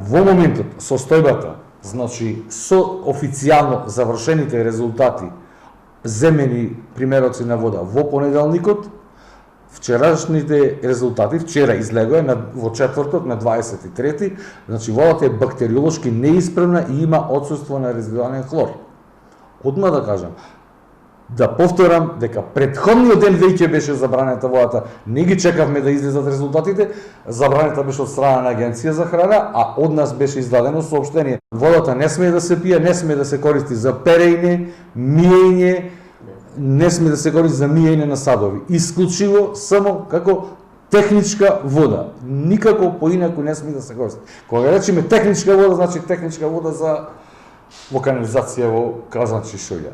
Во моментот, состојбата, значи со официјално завршените резултати земени примероци на вода во понеделникот, вчерашните резултати, вчера излегоа во четврток на 23-ти, значи водата е бактериолошки неисправна и има отсуство на резидуален хлор. Одма да кажам, да повторам дека претходниот ден веќе беше забранета водата, не ги чекавме да излезат резултатите, забранета беше од страна на Агенција за храна, а од нас беше издадено соопштение. Водата не смее да се пие, не смее да се користи за перење, миење, не смее да се користи за миење на садови. Исклучиво само како техничка вода. Никако поинаку не смее да се користи. Кога речеме техничка вода, значи техничка вода за во канализација во Казанчи Шоја.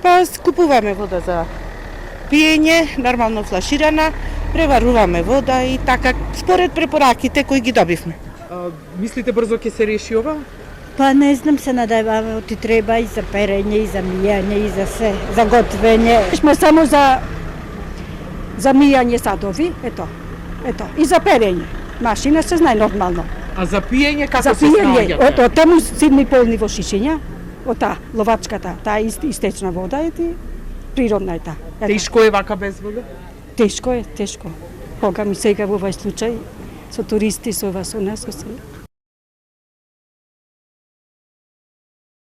Па скупуваме вода за пиење, нормално флаширана, преваруваме вода и така според препораките кои ги добивме. Мислите брзо ќе се реши ова? Па не знам, се надеваме, оти треба и за перење, и за мијање, и за се, за готвење. Сме само за мијање садови, ето, и за перење. Машина се знае нормално. А за пиење како за се пиење, снаоѓате? тему сидни полни во шишиња, ота, ловачката, таа истечна вода е природна е таа. Тешко е вака без вода? Тешко е, тешко. Кога ми сега во овај случај, со туристи, со ова, со нас, со се.